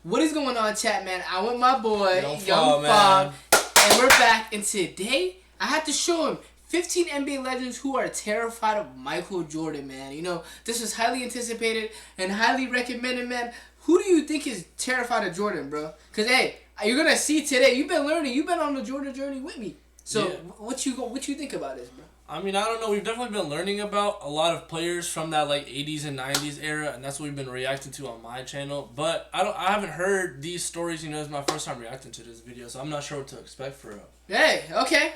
What is going on, chat, man? I'm with my boy, Young Fog, and we're back. And today, I had to show him 15 NBA legends who are terrified of Michael Jordan, man. You know, this was highly anticipated and highly recommended, man. Who do you think is terrified of Jordan, bro? Because, hey, you're going to see today. You've been learning. You've been on the Jordan journey with me. So, what you think about this, bro? I mean, I don't know. We've definitely been learning about a lot of players from that like 80s and 90s era, and that's what we've been reacting to on my channel. But I haven't heard these stories. You know, it's my first time reacting to this video, so I'm not sure what to expect for real. Hey, okay.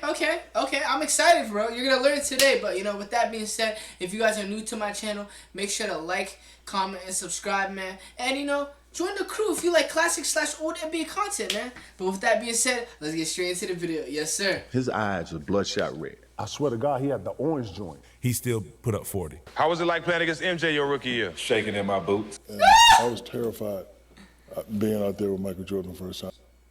I'm excited, bro. You're gonna learn today. But you know, with that being said, if you guys are new to my channel, make sure to like, comment, and subscribe, man. And you know, join the crew if you like classic/old NBA content, man. But with that being said, let's get straight into the video. Yes, sir. His eyes were bloodshot red. I swear to God, he had the orange joint. He still put up 40. How was it like playing against MJ your rookie year? Shaking in my boots. And I was terrified being out there with Michael Jordan the first time.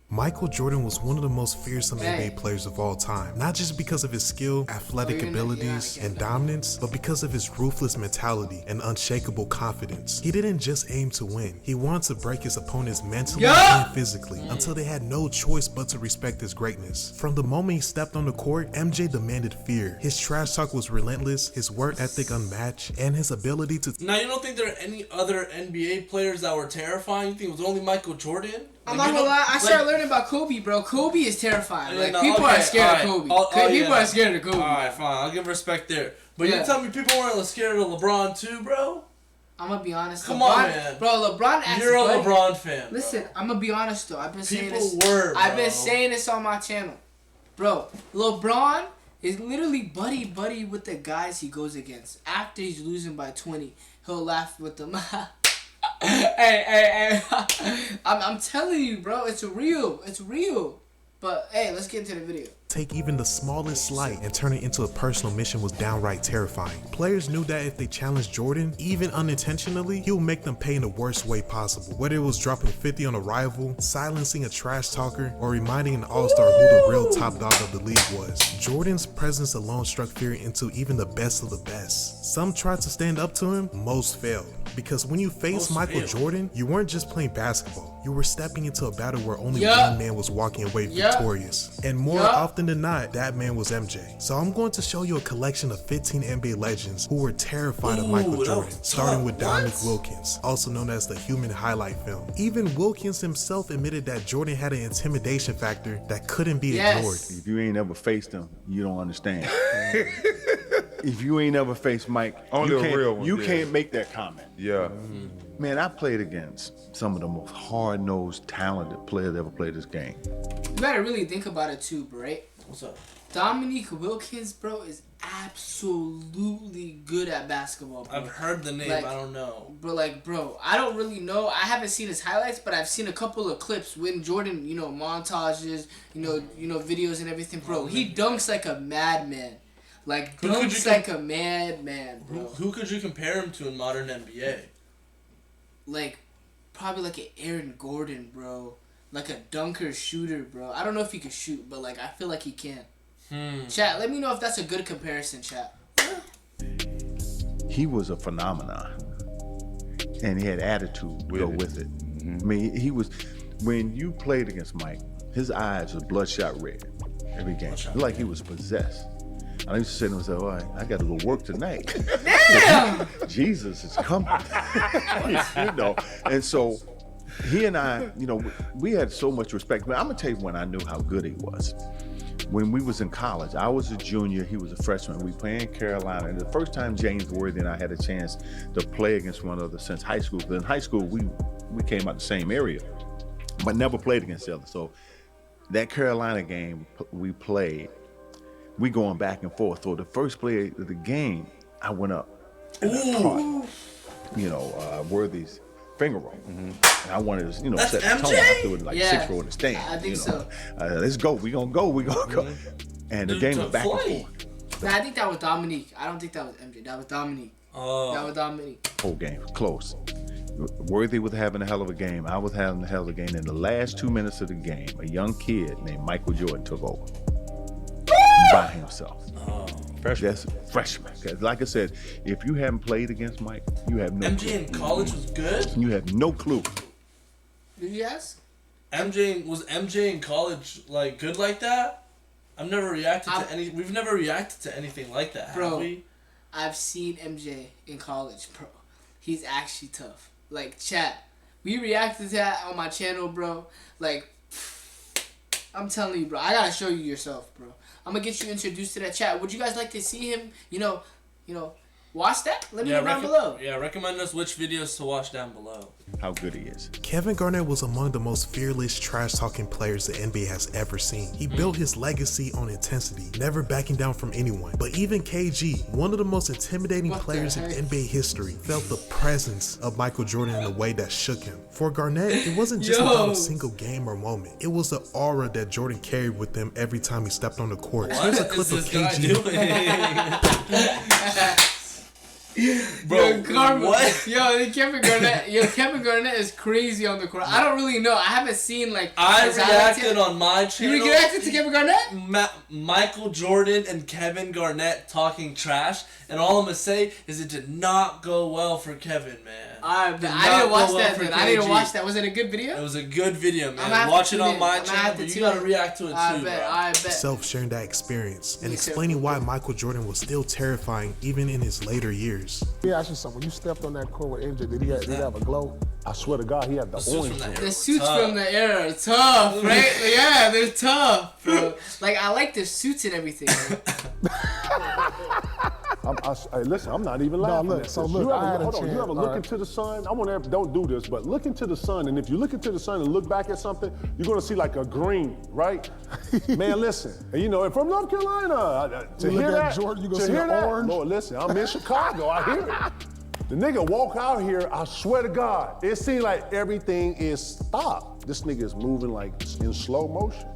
Michael Jordan was one of the most fearsome NBA players of all time, not just because of his skill, athletic abilities, and dominance, but because of his ruthless mentality and unshakable confidence. He didn't just aim to win, he wanted to break his opponents mentally and physically until they had no choice but to respect his greatness. From the moment he stepped on the court, MJ demanded fear. His trash talk was relentless, his work ethic unmatched, and his ability to... Now, you don't think there are any other NBA players that were terrifying? You think it was only Michael Jordan? I'm not gonna lie, I started learning about Kobe, bro. Kobe is terrifying. Like, people okay, are scared right. of Kobe. People are scared of Kobe. Alright, fine. I'll give respect there. But you tell me people weren't scared of LeBron too, bro? I'm gonna be honest. Come LeBron, on, man. Bro, LeBron acts You're a buddy. LeBron fan. Listen, I'm gonna be honest, though. I've been saying this. Bro. I've been saying this on my channel. Bro, LeBron is literally buddy with the guys he goes against. After he's losing by 20, he'll laugh with them. hey, I'm telling you, bro, it's real. But hey, let's get into the video. Take even the smallest slight and turn it into a personal mission was downright terrifying. Players knew that if they challenged Jordan, even unintentionally, he would make them pay in the worst way possible. Whether it was dropping 50 on a rival, silencing a trash talker, or reminding an all-star who the real top dog of the league was. Jordan's presence alone struck fear into even the best of the best. Some tried to stand up to him, most failed. Because when you faced Michael Jordan, you weren't just playing basketball. You were stepping into a battle where only one man was walking away victorious. And more often than not, that man was MJ. So I'm going to show you a collection of 15 NBA legends who were terrified of Michael Jordan, starting with Dominique Wilkins, also known as the human highlight film. Even Wilkins himself admitted that Jordan had an intimidation factor that couldn't be ignored. If you ain't ever faced him, you don't understand. If you ain't ever faced Mike, you can't make that comment. Yeah. Man, I played against some of the most hard-nosed, talented players that ever played this game. You gotta really think about it too, bro, right? What's up? Dominique Wilkins, bro, is absolutely good at basketball, bro. I've heard the name, like, I don't know. Bro, I don't really know. I haven't seen his highlights, but I've seen a couple of clips when Jordan, montages, videos and everything, bro. He dunks like a madman. Like, dunks like a madman, bro. Who could you compare him to in modern NBA? Like, probably like an Aaron Gordon, bro. Like a dunker shooter, bro. I don't know if he can shoot, but like I feel like he can. Chat, let me know if that's a good comparison, chat. He was a phenomenon, and he had attitude to go with it. I mean, he was, when you played against Mike, his eyes were bloodshot red every game. Like he was possessed. I used to say to myself, all right, I got to go work tonight. Damn! Jesus is coming. And so he and I, we had so much respect. But I'm going to tell you when I knew how good he was. When we was in college, I was a junior, he was a freshman. We played in Carolina. And the first time James Worthy and I had a chance to play against one another since high school. But in high school, we came out the same area, but never played against each other. So that Carolina game we played, we going back and forth. So the first play of the game, I went up and I caught, Worthy's finger roll. And I wanted to, set the tone. I threw it like 6 row in the stand. I think so. Let's go. We gonna go. And the game was back and forth. Nah, I think that was Dominique. I don't think that was MJ. That was Dominique. That was Dominique. Whole game was close. Worthy was having a hell of a game. I was having a hell of a game. In the last 2 minutes of the game, a young kid named Michael Jordan took over by himself. Freshman. Like I said, if you haven't played against Mike, you have no clue. MJ in college was good? You have no clue. Did you ask? Was MJ in college like good like that? I've never reacted to any. We've never reacted to anything like that, bro, have we? I've seen MJ in college, bro. He's actually tough. Like, chat, we reacted to that on my channel, bro. Like, I'm telling you, bro. I gotta show you yourself, bro. I'm gonna get you introduced to that chat. Would you guys like to see him? You know, watch that? Let me know down below. Yeah, recommend us which videos to watch down below. How good he is. Kevin Garnett was among the most fearless, trash-talking players the NBA has ever seen. He built his legacy on intensity, never backing down from anyone. But even KG, one of the most intimidating players in NBA history, felt the presence of Michael Jordan in a way that shook him. For Garnett, it wasn't just about a single game or moment. It was the aura that Jordan carried with him every time he stepped on the court. Here's a clip of KG. Bro, what? Kevin Garnett is crazy on the court. I don't really know. I haven't seen like. I reacted on my channel. You reacted to Kevin Garnett? Michael Jordan and Kevin Garnett talking trash, and all I'm gonna say is it did not go well for Kevin, man. I didn't watch that. Then I didn't watch that. Was it a good video? It was a good video, man. Watch it on my channel. But you gotta react to it too, I bet. Self sharing that experience and explaining why Michael Jordan was still terrifying even in his later years. Yeah, ask you something. When you stepped on that court with MJ, did he have a glow? I swear to God, he had the orange. The suits from the era are tough, right? Yeah, they're tough, bro. Like, I like the suits and everything. Hey, listen, I'm not even laughing. No, look, so look, You ever look into the sun? I want to don't do this, but look into the sun, and if you look into the sun and look back at something, you're gonna see like a green, right? Man, listen, and you know, and from North Carolina, to hear that, Jordan, you gonna see an orange. Lord, listen, I'm in Chicago. I hear it. The nigga walk out here, I swear to God, it seems like everything is stopped. This nigga is moving like in slow motion.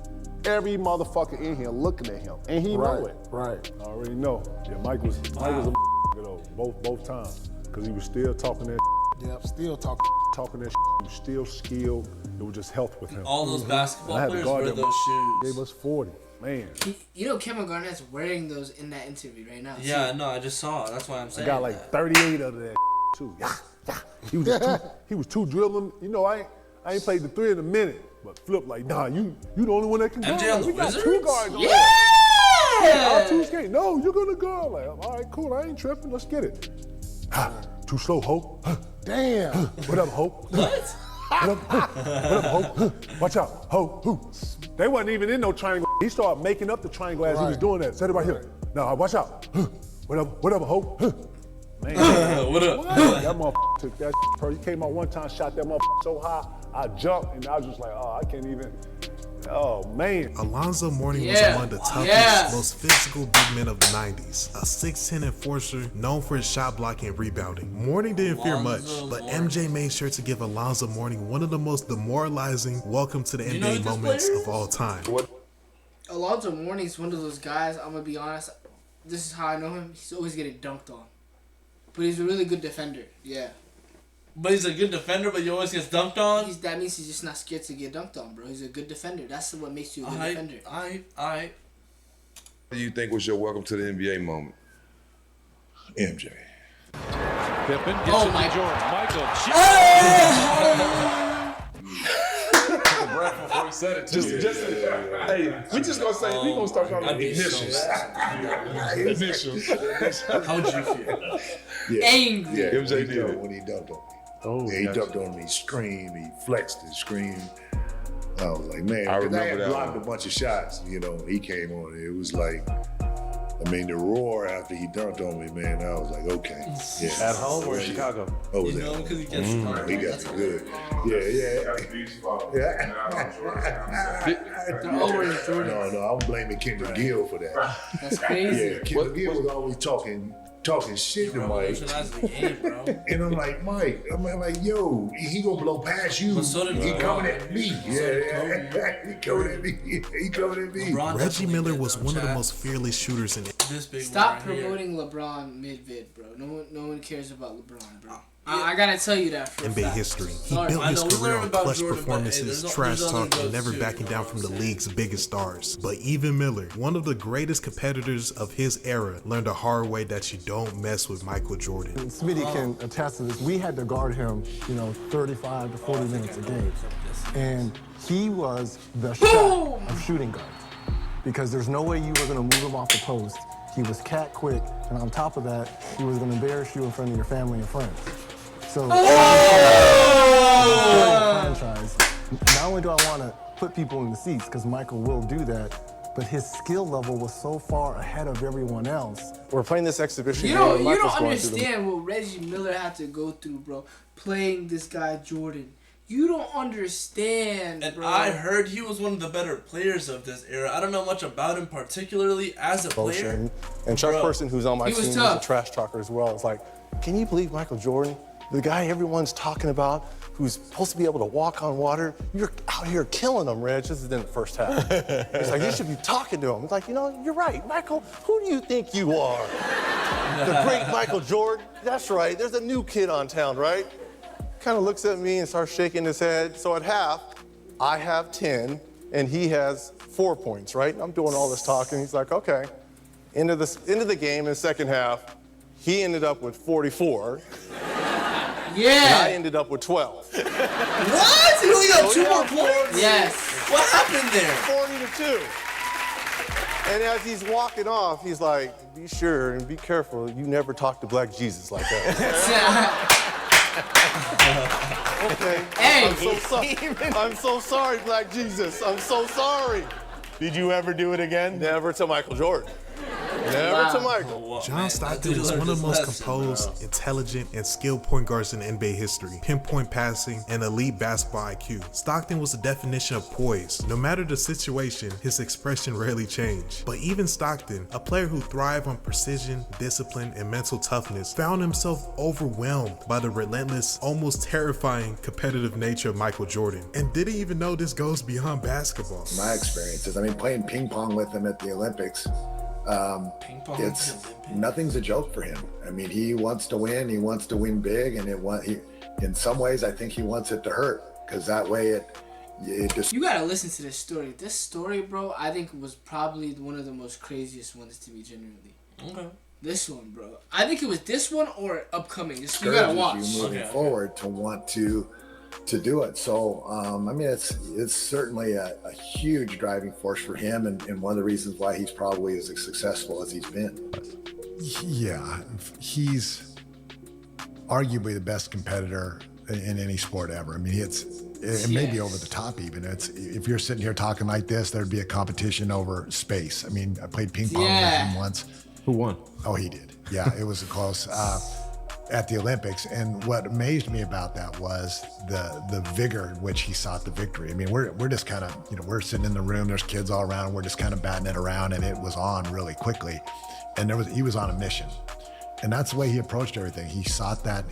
Every motherfucker in here looking at him, and he know it. Right. I already know. Yeah, Mike was a though, both times, because he was still talking that. Yep, still talking. Talking that. He was still skilled. It was just health with him. All those basketball players wear those shoes. Gave us 40, man. You know Kevin Garnett's wearing those in that interview right now. Yeah, no, I just saw it. That's why I'm saying. I got like 38 of that too. Yeah. He was too dribbling. You know, I ain't played the three in a minute. But Flip like, nah, you the only one that can MJ guard. on the We got Wizards? two guards. Yeah! Our two skate. No, you're gonna guard. Like, all right, cool. I ain't tripping. Let's get it. Too slow, Hope. Damn. What up, Hope? What? What up, Hope? Watch out, Hope. They wasn't even in no triangle. He started making up the triangle as he was doing that. Set it right here. Now, watch out. What up, Hope? Man, What up? that motherfucker took that shit. He came out one time, shot that motherfucker so high, I jumped, and I was just like, oh, I can't even. Oh, man. Alonzo Mourning was among the toughest, most physical big men of the 90s. A 6'10" enforcer known for his shot blocking and rebounding. Mourning didn't fear much, but MJ made sure to give Alonzo Mourning one of the most demoralizing welcome to the NBA moments of all time. Alonzo Mourning's one of those guys, I'm going to be honest, this is how I know him, he's always getting dunked on. But he's a really good defender, yeah. But he's a good defender, but he always gets dunked on? That means he's just not scared to get dunked on, bro. He's a good defender. That's what makes you a good defender. What do you think was your welcome to the NBA moment? MJ. Pippen gets it to Jordan. Michael. Took a breath before he said it to you. Hey, we just gonna say, we gonna start calling them initials. Initials. How would you feel? Yeah. Angry. Yeah, MJ did it. When he dunked on me. Oh, yeah, he dunked on me, screamed, he flexed and screamed. I was like, man, I 'cause remember had that blocked one. a bunch of shots, you know, he came on. It was like, I mean, the roar after he dunked on me, man, I was like, okay. Yeah. At home or in Chicago? Oh, was You at know, home. because he gets dunked. He got it good. They're always Jordans. No, I'm blaming Kendrick Gill for that. That's crazy. Yeah, Kendrick Gill was always talking shit to Mike. Revolutionize the game, bro. And I'm like, Mike, I'm like, yo, he gonna blow past you. But so did He LeBron. coming at me. Yeah, he coming at me. He coming at me. LeBron Reggie definitely Miller did, was though, one of the Chad. most fearless shooters in This big Stop one right here. promoting LeBron mid-vid, bro. No one cares about LeBron, bro. I gotta tell you that for a NBA fact. history. He Sorry. built I his know, we career learned on about clutch Jordan, but, hey, performances, there's trash other talk, and goats, never too, backing you down know from what the I'm saying? league's biggest stars. But even Miller, one of the greatest competitors of his era, learned the hard way that you don't mess with Michael Jordan. Smitty can attest to this. We had to guard him, 35 to 40 minutes a game. And he was the Shaq of shooting guards because there's no way you were going to move him off the post. He was cat quick, and on top of that, he was going to embarrass you in front of your family and friends. So, franchise. Not only do I want to put people in the seats, because Michael will do that, but his skill level was so far ahead of everyone else. We're playing this exhibition. You don't understand what Reggie Miller had to go through, bro, playing this guy Jordan. You don't understand, and bro. I heard he was one of the better players of this era. I don't know much about him particularly as a player. And Chuck Person, who's on my team, was he's a trash talker as well. It's like, can you believe Michael Jordan, the guy everyone's talking about, who's supposed to be able to walk on water? You're out here killing him, Reg. This is in the first half. It's like, you should be talking to him. It's like, you're right, Michael. Who do you think you are? The great Michael Jordan? That's right. There's a new kid on town, right? Kind of looks at me and starts shaking his head. So at half, I have 10, and he has 4 points, right? I'm doing all this talking. He's like, okay. Into the game in the second half, he ended up with 44. Yeah. And I ended up with 12. What? He only got 2 more points? Yes. What happened there? 40-2. And as he's walking off, he's like, be sure and be careful. You never talk to Black Jesus like that. Okay. Hey. I'm so sorry, Black Jesus. I'm so sorry. Did you ever do it again? Never to Michael Jordan. Never to Michael. John Stockton was one of the most composed, intelligent, and skilled point guards in NBA history. Pinpoint passing and elite basketball IQ. Stockton was the definition of poise. No matter the situation, his expression rarely changed. But even Stockton, a player who thrived on precision, discipline, and mental toughness, found himself overwhelmed by the relentless, almost terrifying competitive nature of Michael Jordan, and didn't even know this goes beyond basketball. My experiences, playing ping pong with him at the Olympics, nothing's a joke for him. He wants to win. He wants to win big, and in some ways, I think he wants it to hurt because that way it just. You gotta listen to this story. This story, bro, I think was probably one of the most craziest ones to me, genuinely. Okay. This one, bro. I think it was this one or upcoming. You gotta watch. You moving forward to want to do it. So, it's certainly a huge driving force for him and one of the reasons why he's probably as successful as he's been. Yeah, he's arguably the best competitor in any sport ever. It may be over the top even. If you're sitting here talking like this, there'd be a competition over space. I played ping pong with him once. Who won? Oh, he did. Yeah, it was close. At the Olympics, and what amazed me about that was the vigor in which he sought the victory. We're just kind of, we're sitting in the room, there's kids all around, and we're just kind of batting it around, and it was on really quickly. And he was on a mission. And that's the way he approached everything. He sought that,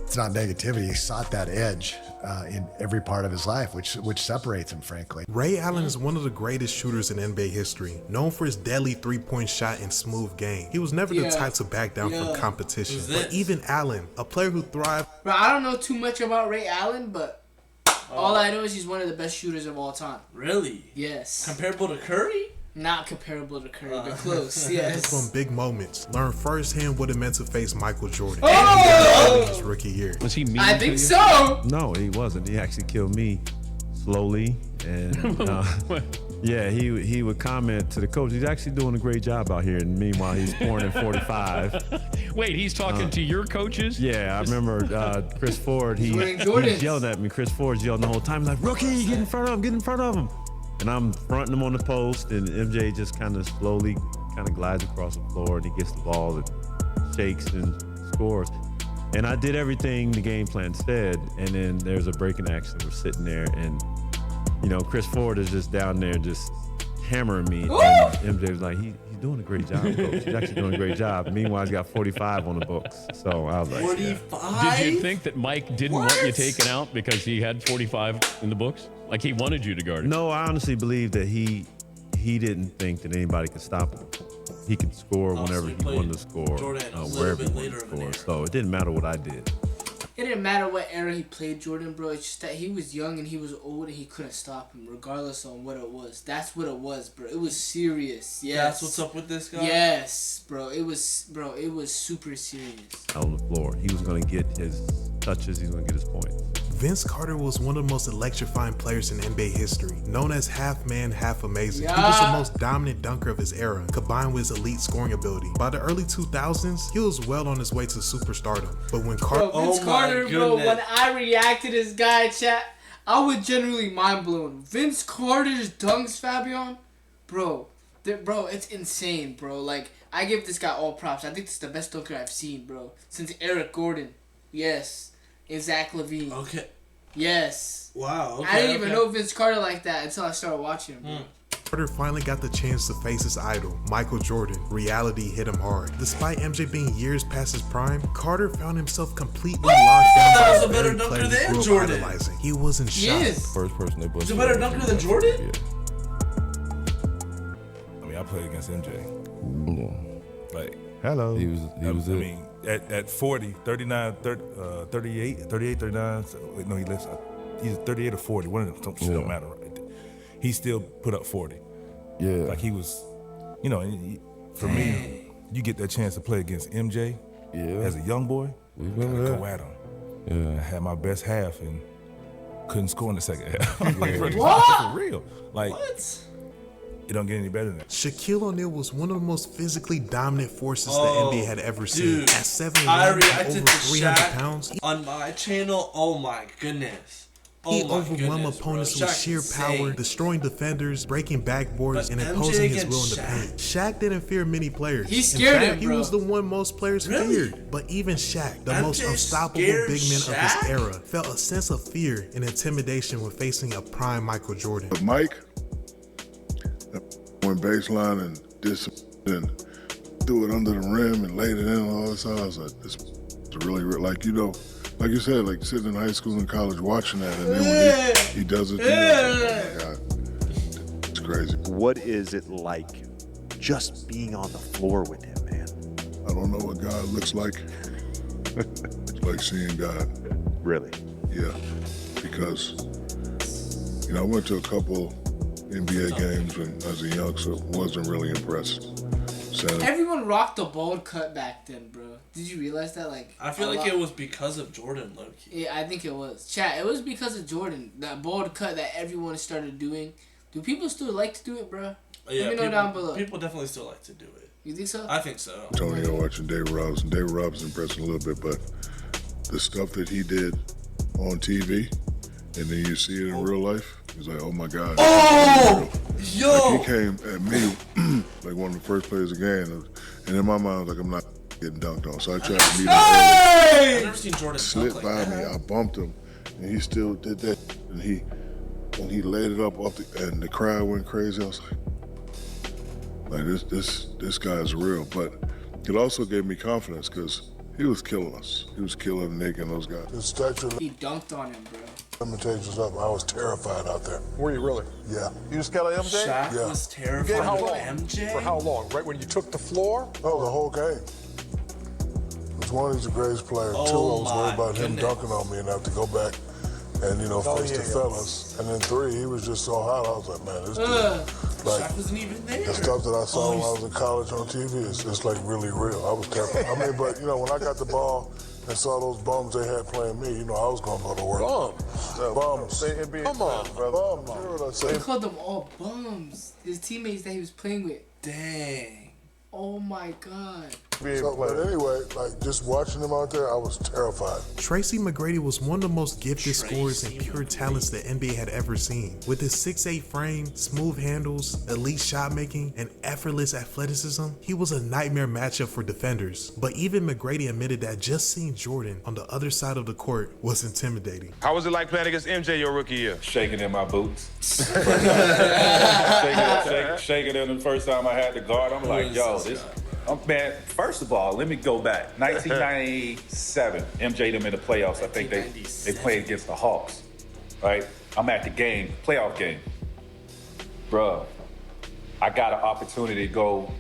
it's not negativity, he sought that edge in every part of his life, which separates him, frankly. Ray Allen is one of the greatest shooters in NBA history, known for his deadly three-point shot and smooth game. He was never the type to back down from competition. But even Allen, a player who thrived. Bro, I don't know too much about Ray Allen, but all I know is he's one of the best shooters of all time. Really? Yes. Comparable to Curry? Not comparable to Curry, but close. Yes. From big moments, learned firsthand what it meant to face Michael Jordan in his rookie year. Was he mean? I think so. No, he wasn't. He actually killed me slowly, and yeah, he would comment to the coach, he's actually doing a great job out here, and meanwhile he's pouring in 45. Wait, he's talking to your coaches? Yeah, I remember Chris Ford. He's yelling at me. Chris Ford's yelling the whole time, like, rookie, get in front of him. And I'm fronting him on the post, and MJ just kind of slowly glides across the floor, and he gets the ball and shakes and scores. And I did everything the game plan said, and then there's a breaking action. We're sitting there, and Chris Ford is just down there just hammering me. Ooh! And MJ was like, he's doing a great job, coach. He's actually doing a great job. Meanwhile, he's got 45 on the books. So I was like, 45? Did you think that Mike didn't want you taken out because he had 45 in the books? Like he wanted you to guard it? No, I honestly believe that he didn't think that anybody could stop him. He could score whenever he wanted to score, wherever he wanted to score. So it didn't matter what I did. It didn't matter what era he played Jordan, bro. It's just that he was young and he was old and he couldn't stop him, regardless on what it was. That's what it was, bro. It was serious. Yes. That's what's up with this guy? Yes, bro. It was super serious. On the floor. He was going to get his touches. He was going to get his points. Vince Carter was one of the most electrifying players in NBA history. Known as half man, half amazing. He was the most dominant dunker of his era, combined with his elite scoring ability. By the early 2000s, he was well on his way to superstardom. But when Carter... Vince Carter, bro, when I reacted to this guy, chat, I was genuinely mind blown. Vince Carter's dunks, Fabian, bro, it's insane, bro. Like, I give this guy all props. I think this is the best dunker I've seen, bro, since Eric Gordon. Yes, and Zach LaVine. Okay. Yes. Wow. Okay, I didn't even know Vince Carter like that until I started watching him, bro. Carter finally got the chance to face his idol, Michael Jordan. Reality hit him hard. Despite MJ being years past his prime, Carter found himself completely locked down by the very player he grew up Jordan. idolizing. He was in shock. First person they He's a better dunker than Jordan? Yeah. I mean, I played against MJ. Yeah. Like, hello. He was I mean, at 40, 39, 38, 39. So, wait, no, he's 38 or 40. One of them don't matter. Right? He still put up 40. Yeah. Like he was, you know, for me, you get that chance to play against MJ as a young boy. We go at him. Yeah. I had my best half and couldn't score in the second half. Like, What? for real. Like, What? It don't get any better than that. Shaquille O'Neal was one of the most physically dominant forces the NBA had ever seen. Dude, At 7'1", I over reacted to 300 Shaq pounds, on my channel. Oh my goodness. he Oh my overwhelmed goodness, opponents bro. with Shaq's sheer insane. power, destroying defenders, breaking backboards, But and MJ imposing his will in against the Shaq? paint. Shaq didn't fear many players. He scared in fact, him, he bro. was the one most players Really? feared. But even Shaq, the MJ most unstoppable scared big man of Shaq? his era, felt a sense of fear and intimidation when facing a prime Michael Jordan. But Mike went baseline and did some and threw it under the rim and laid it in and all this. I was like, this is really, like, you know, like you said, like sitting in high school and college watching that, and then when he does it, oh my God, it's crazy. What is it like just being on the floor with him, man? I don't know what God looks like. It's like seeing God. Really? Yeah, because, you know, I went to a couple NBA games when I was a youngster, wasn't really impressed. So, Everyone rocked the bald cut back then, bro. Did you realize that? Like, I feel like it was because of Jordan, low-key. Yeah, I think it was. Chat, it was because of Jordan. That bald cut that everyone started doing. Do people still like to do it, bro? Yeah, Let me know down below. People definitely still like to do it. You think so? I think so. Antonio watching David Robinson. David Robinson impressed me a little bit, but the stuff that he did on TV, and then you see it in real life, it's like, oh my God. Oh! Yo! Like, he came at me like one of the first players of the game, and in my mind, I was like, I'm not getting dunked on. So I tried to meet him early. I've never seen Jordan Slid dunk by like me, that. I bumped him, and he still did that. And he laid it up off and the crowd went crazy. I was like this guy is real. But it also gave me confidence because he was killing us. He was killing Nick and those guys. His stature. He dunked on him, bro. Let me tell you something. I was terrified out there. Were you really? Yeah. You was scared of MJ? Shaq Yeah. was You gave terrified how of long? MJ? For how long? Right when you took the floor? Oh, the whole game. Because one, he's the greatest player. Oh, Two, I was worried my about him goodness. dunking on me and have to go back and, you know, face the fellas. And then three, he was just so hot. I was like, man, this dude, like, Shaq wasn't even there. the stuff that I saw when I was in college on TV is just like really real. I was terrified. I mean, but, you know, when I got the ball and saw those bums they had playing me, you know, I was going to go to work. Bums. Come on, brother. Bums. You hear what I He say? called them all bums. His teammates that he was playing with. Dang. Oh my God. So, but anyway, like, just watching him out there, I was terrified. Tracy McGrady was one of the most gifted scorers and pure talents the NBA had ever seen. With his 6'8" frame, smooth handles, elite shot making, and effortless athleticism, he was a nightmare matchup for defenders. But even McGrady admitted that just seeing Jordan on the other side of the court was intimidating. How was it like playing against MJ your rookie year? Shaking in my boots. shaking in the first time I had to guard. I'm like, yo, this. Man, first of all, let me go back. 1997, MJ them in the playoffs. I think they played against the Hawks, right? I'm at the game, playoff game. Bruh, I got an opportunity to go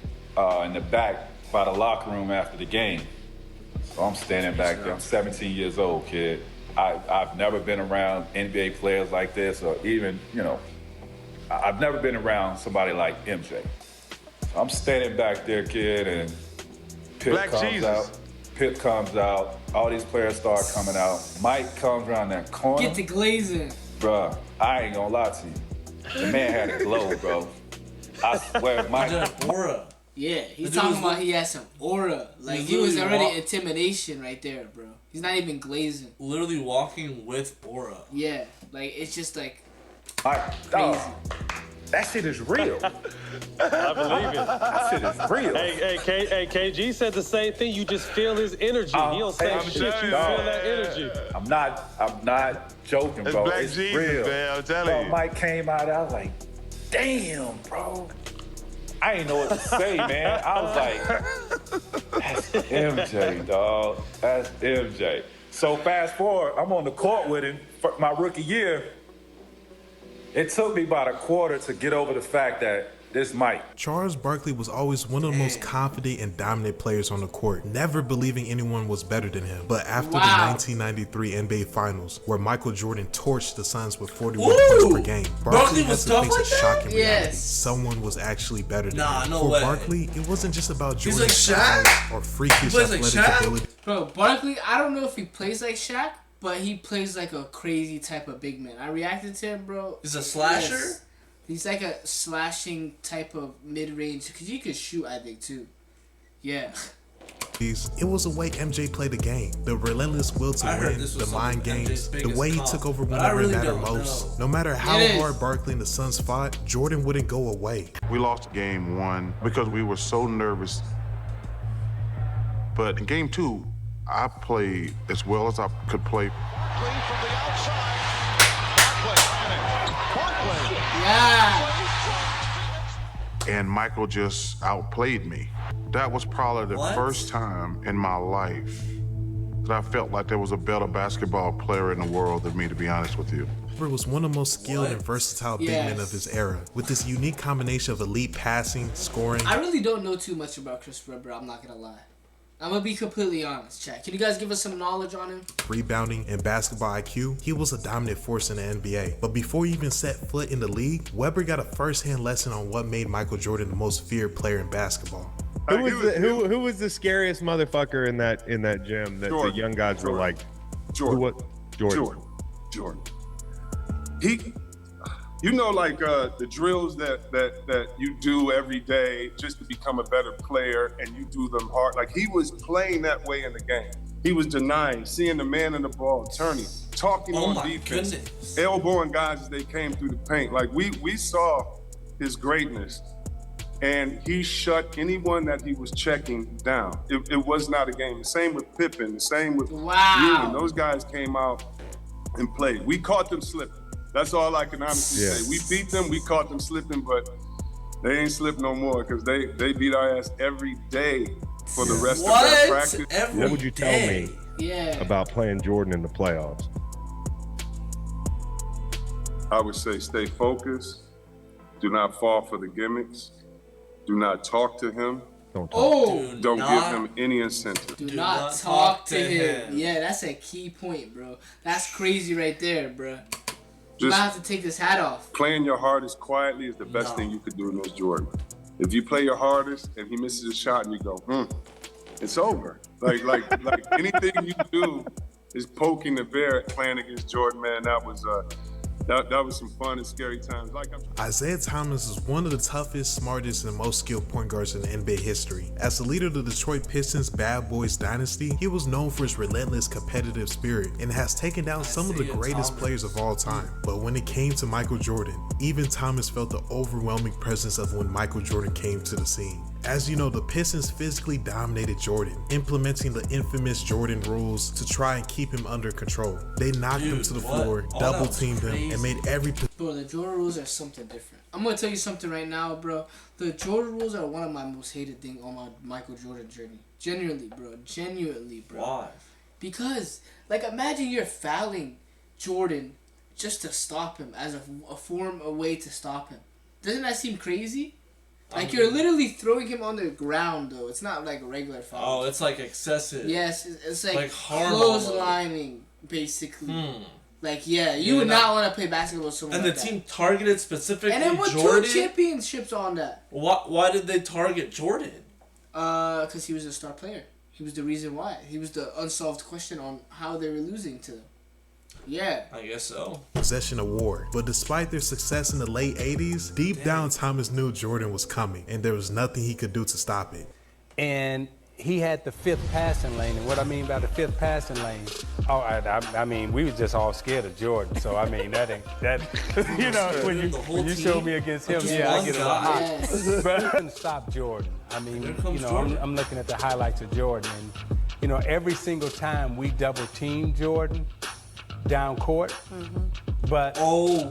in the back by the locker room after the game. So I'm standing back there. I'm 17 years old, kid. I've never been around NBA players like this, or even, you know, I've never been around somebody like MJ. I'm standing back there, kid, and Pip Black comes Jesus. out. Pip comes out. All these players start coming out. Mike comes around that corner. Get the glazing. Bruh, I ain't gonna lie to you. The man had a glow, bro. I swear, Mike. Aura. Yeah, he's talking about he had some aura. Like, he was already intimidation right there, bro. He's not even glazing. Literally walking with aura. Yeah, like, it's just like crazy. That shit is real. I believe it. That shit is real. Hey, KG said the same thing. You just feel his energy. He don't say shit. You feel that energy. I'm not joking, That's bro. Black It's Jesus, real. man, I'm telling you. Mike came out, I was like, damn, bro. I ain't know what to say, man. I was like, that's MJ, dog. That's MJ. So fast forward, I'm on the court with him for my rookie year. It took me about a quarter to get over the fact that this Mike. Charles Barkley was always one of the most confident and dominant players on the court, never believing anyone was better than him. But after the 1993 NBA Finals, where Michael Jordan torched the Suns with 41 points per game, Barkley had to face a shocking reality. Someone was actually better than him. No For way. Barkley, it wasn't just about He's Jordan's like Shaq? size or freakish athletic ability. Bro, Barkley, I don't know if he plays like Shaq, but he plays like a crazy type of big man. I reacted to him, bro. He's a slasher? Yes. He's like a slashing type of mid-range, because he could shoot, I think, too. Yeah. It was the way MJ played the game. The relentless will to win, the mind games, the way he took over whenever it mattered most. No matter how hard Barkley and the Suns fought, Jordan wouldn't go away. We lost game one because we were so nervous. But in game two, I played as well as I could play. Barkley from the outside. Barkley. Yeah. And Michael just outplayed me. That was probably the first time in my life that I felt like there was a better basketball player in the world than me, to be honest with you. Webber was one of the most skilled and versatile big men of his era, with this unique combination of elite passing, scoring. I really don't know too much about Chris Webber, I'm not gonna lie. I'm gonna be completely honest, Chad. Can you guys give us some knowledge on him? Rebounding and basketball IQ, he was a dominant force in the NBA. But before he even set foot in the league, Webber got a first-hand lesson on what made Michael Jordan the most feared player in basketball. Who was the scariest motherfucker in that gym that the young guys were like? Jordan. Jordan. He, you know, like the drills that you do every day just to become a better player, and you do them hard. Like, he was playing that way in the game. He was denying, seeing the man in the ball, turning, talking on defense, elbowing guys as they came through the paint. Like, we saw his greatness. And he shut anyone that he was checking down. It was not a game. The same with Pippen, the same with Ewing. Those guys came out and played. We caught them slipping. That's all I can honestly say. We beat them, we caught them slipping, but they ain't slip no more, because they beat our ass every day for the rest of their practice. What would you tell me about playing Jordan in the playoffs? I would say stay focused. Do not fall for the gimmicks. Do not talk to him. Don't Don't give him any incentive. Do not talk to him. Yeah, that's a key point, bro. That's crazy right there, bro. You might have to take this hat off. Playing your hardest quietly is the best thing you could do against Jordan. If you play your hardest and he misses a shot and you go, it's over. Like anything you do is poking the bear at playing against Jordan, man. That was some fun and scary times. Isaiah Thomas is one of the toughest, smartest, and most skilled point guards in NBA history. As the leader of the Detroit Pistons Bad Boys dynasty, he was known for his relentless competitive spirit and has taken down some of the greatest players of all time. But when it came to Michael Jordan, even Thomas felt the overwhelming presence of when Michael Jordan came to the scene. As you know, the Pistons physically dominated Jordan, implementing the infamous Jordan rules to try and keep him under control. They knocked him to the floor, double-teamed him, and made every... Bro, the Jordan rules are something different. I'm going to tell you something right now, bro. The Jordan rules are one of my most hated things on my Michael Jordan journey. Genuinely, bro. Why? Because, like, imagine you're fouling Jordan just to stop him, as a way to stop him. Doesn't that seem crazy? Like, you're literally throwing him on the ground, though. It's not like a regular foul. Oh, it's like excessive. Yes, it's like clotheslining, basically. Like, you would not want to play basketball with someone like that. And the team targeted specifically Jordan? And then won 2 championships on that. Why did they target Jordan? Because he was a star player. He was the reason why. He was the unsolved question on how they were losing to them. Yeah. I guess so. Possession award. But despite their success in the late 80s, deep down Thomas knew Jordan was coming, and there was nothing he could do to stop it. And he had the fifth passing lane, and what I mean by the fifth passing lane, I mean, we was just all scared of Jordan. So I mean, that you know, when you show me against him, yeah, I get a little hot. But I couldn't stop Jordan. I mean, you know, I'm looking at the highlights of Jordan, and you know, every single time we double teamed Jordan down court, but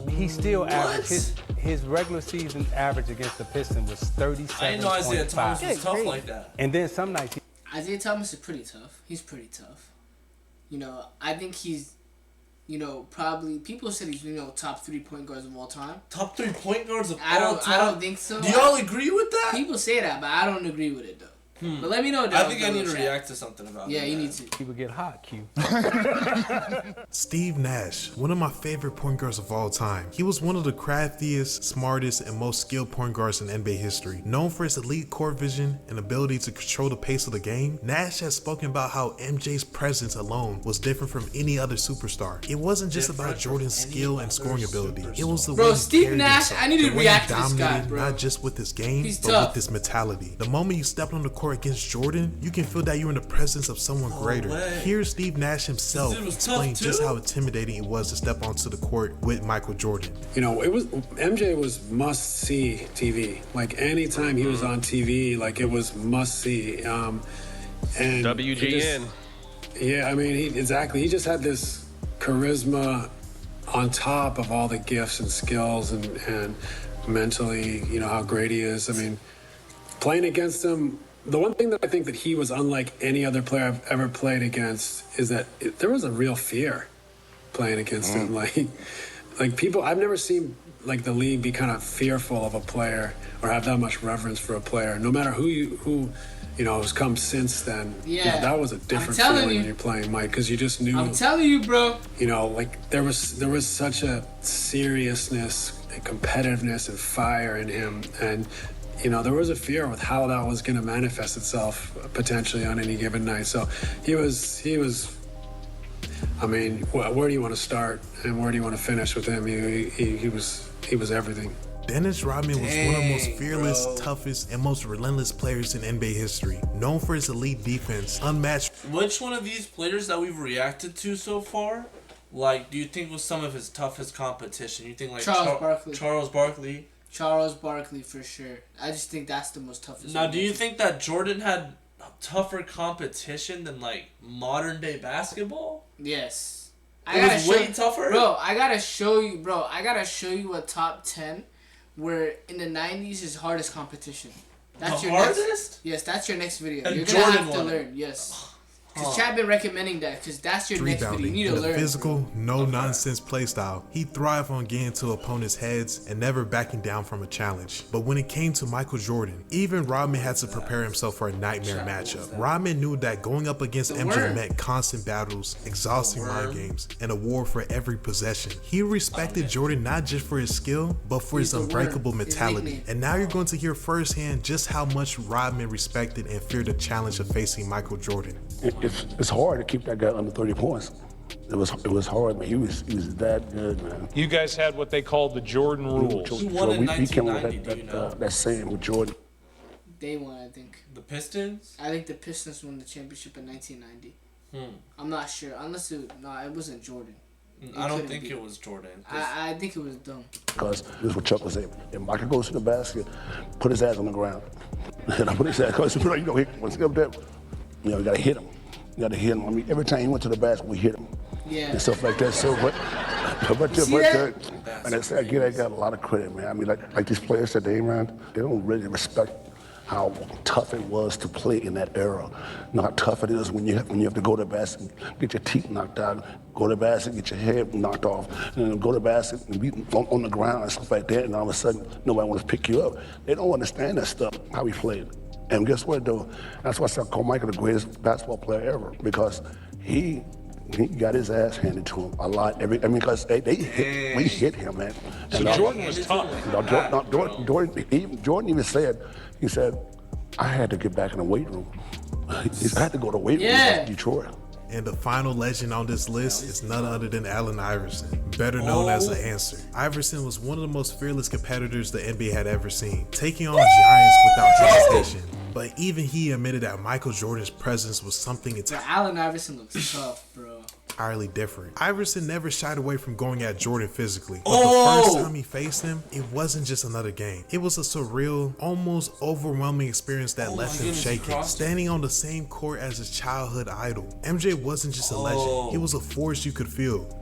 he still averaged his regular season average against the Pistons was 37.5. I didn't know Isaiah Thomas was tough like that. And then some nights Isaiah Thomas is pretty tough. He's pretty tough. You know, I think he's, you know, probably people said he's, you know, top 3 point guards of all time. Top 3 point guards of all time? I don't think so. Do y'all agree with that? People say that, but I don't agree with it though. But let me know. I think I need to react to something about that. Yeah, you need to. People get hot, Q. Steve Nash, one of my favorite point guards of all time. He was one of the craftiest, smartest, and most skilled point guards in NBA history. Known for his elite court vision and ability to control the pace of the game, Nash has spoken about how MJ's presence alone was different from any other superstar. It wasn't just about Jordan's skill and scoring ability. It was the way he Steve carried Nash, himself, I need to the way react he to this guy, dominated, bro. not just with his game, He's but tough. with his mentality. The moment you step on the court against Jordan, you can feel that you're in the presence of someone greater. Here's Steve Nash himself explain just how intimidating it was to step onto the court with Michael Jordan. You know, MJ was must-see TV. Like anytime he was on TV, like it was must-see. And WGN. Yeah, I mean, he just had this charisma on top of all the gifts and skills and mentally, you know, how great he is. I mean, playing against him, the one thing that I think that he was unlike any other player I've ever played against is that there was a real fear playing against him. Like people, I've never seen like the league be kind of fearful of a player or have that much reverence for a player. No matter who you know has come since then. Yeah, you know, that was a different telling feeling you. when you're playing Mike, because you just knew. I'm telling you, bro. You know, like there was such a seriousness and competitiveness and fire in him, and you know, there was a fear with how that was going to manifest itself potentially on any given night. So he was. I mean, where do you want to start and where do you want to finish with him? He was everything. Dennis Rodman was one of the most fearless, toughest, and most relentless players in NBA history. Known for his elite defense, unmatched. Which one of these players that we've reacted to so far, like, do you think was some of his toughest competition? You think like Charles Barkley. Charles Barkley? Charles Barkley for sure. I just think that's the most toughest. Now, do you think that Jordan had tougher competition than like modern day basketball? Yes. It was way tougher? Bro, I gotta show you a top 10 where in the 90s his hardest competition. That's The your hardest? Yes, that's your next video. And You're gonna Jordan have to won. learn. Yes. Because Chad been recommending that because that's your next video. You need to With a learn. physical, no-nonsense playstyle, he thrived on getting to opponents' heads and never backing down from a challenge. But when it came to Michael Jordan, even Rodman had to prepare himself for a nightmare matchup. Rodman knew that going up against MJ meant constant battles, exhausting mind games, and a war for every possession. He respected Jordan not just for his skill, but for his unbreakable mentality. And now you're going to hear firsthand just how much Rodman respected and feared the challenge of facing Michael Jordan. It's hard to keep that guy under 30 points. It was hard, but he was that good, man. You guys had what they called the Jordan rules. Who won in we came up 1990, with do you know? that saying with Jordan. They won, I think. The Pistons? I think the Pistons won the championship in 1990. I'm not sure. Unless it wasn't Jordan. I don't think it was Jordan. I think it was dumb. Because this is what Chuck was saying. If Michael goes to the basket, put his ass on the ground. And I put his ass, because you know, once he up there, you know, you gotta hit him. You gotta hit him. I mean, every time he went to the basket, we hit him. Yeah. And stuff like that. So, but and I say, I give that guy a lot of credit, man. I mean, like these players today, man, they don't really respect how tough it was to play in that era. You know how tough it is when you have to go to the basket, get your teeth knocked out, go to the basket, get your head knocked off, and then go to the basket and be on the ground and stuff like that, and all of a sudden nobody wants to pick you up. They don't understand that stuff, how we played. And guess what, though? That's why I call Michael the greatest basketball player ever, because he got his ass handed to him a lot. Because we hit him, man. So Jordan was tough. Jordan even said, he said, I had to get back in the weight room I had to go to weight room in Detroit. And the final legend on this list is none other than Allen Iverson, better known as The Answer. Iverson was one of the most fearless competitors the NBA had ever seen, taking on giants without hesitation. But even he admitted that Michael Jordan's presence was something Allen Iverson looks tough, bro. entirely different. Iverson never shied away from going at Jordan physically, but the first time he faced him, it wasn't just another game. It was a surreal, almost overwhelming experience that left him shaking. Standing on the same court as his childhood idol, MJ wasn't just a legend, he was a force you could feel.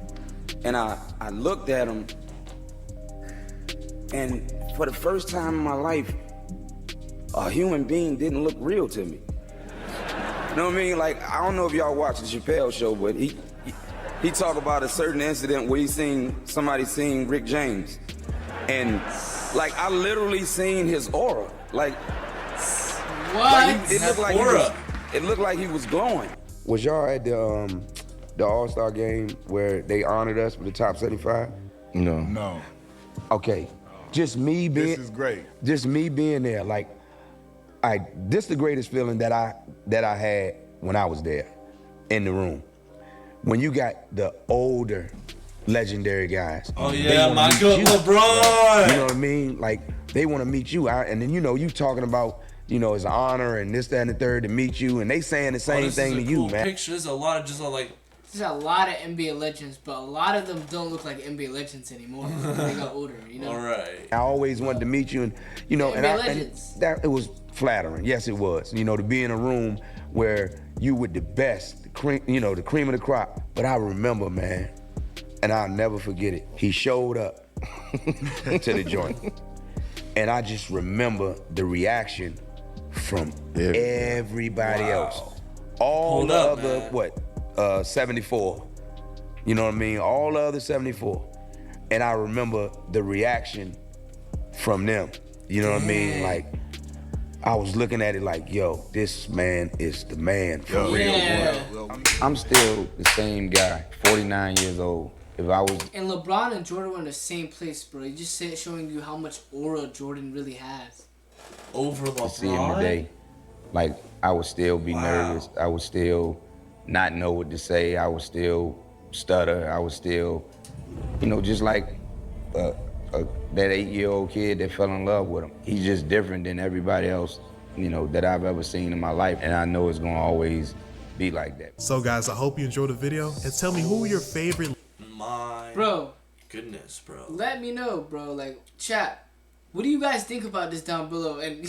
And I looked at him, and for the first time in my life, a human being didn't look real to me. You know what I mean? Like, I don't know if y'all watch the Chappelle show, but he talk about a certain incident where he seen somebody seen Rick James. And like, I literally seen his aura. Like, what? It looked like it looked like he was glowing. Was y'all at the All-Star game where they honored us with the top 75? No. Okay. Just me being This is great. Just me being there, like, this the greatest feeling that I had when I was there in the room. When you got the older legendary guys. Oh yeah, my good LeBron. You know what I mean? Like, they want to meet you out, and then you talking about, it's an honor and this, that, and the third to meet you, and they saying the same thing to you, man. Pictures, a lot of There's a lot of NBA legends, but a lot of them don't look like NBA legends anymore. They got older, All right. I always wanted to meet you, and and that it was flattering. Yes, it was. To be in a room where you were the best, the cream of the crop. But I remember, man, and I'll never forget it. He showed up to the joint, and I just remember the reaction from everybody else. All the other 74. You know what I mean? All the other 74. And I remember the reaction from them. You know what I mean? Like, I was looking at it like, yo, this man is the man for real. I'm still the same guy, 49 years old. If I was... And LeBron and Jordan were in the same place, bro. He just showing you how much aura Jordan really has. Over LeBron? To see him today, like, I would still be nervous. I would still not know what to say. I would still stutter. I would still, just like that 8-year-old kid that fell in love with him. He's just different than everybody else, that I've ever seen in my life. And I know it's gonna always be like that. So guys, I hope you enjoyed the video, and tell me who your favorite... Goodness, bro. Let me know, bro. Like, chat, what do you guys think about this down below? And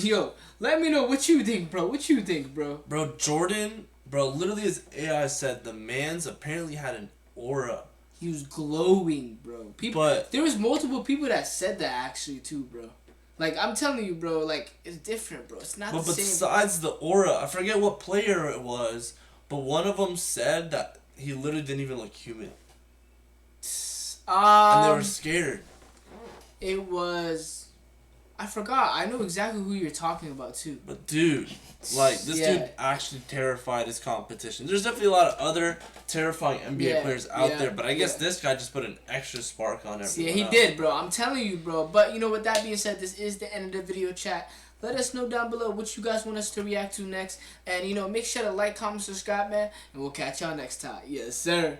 let me know what you think, bro. What you think, bro? Bro, Jordan, literally as AI said, the man's apparently had an aura. He was glowing, bro. There was multiple people that said that actually too, bro. Like, I'm telling you, bro, like, it's different, bro. It's not the same. But besides the aura, I forget what player it was, but one of them said that he literally didn't even look human. And they were scared. It was... I forgot. I know exactly who you're talking about, too. But, dude, like, this dude actually terrified his competition. There's definitely a lot of other terrifying NBA players out there, but I guess this guy just put an extra spark on everyone. Yeah, he did, bro. I'm telling you, bro. But, with that being said, this is the end of the video, chat. Let us know down below what you guys want us to react to next. And, make sure to like, comment, subscribe, man. And we'll catch y'all next time. Yes, sir.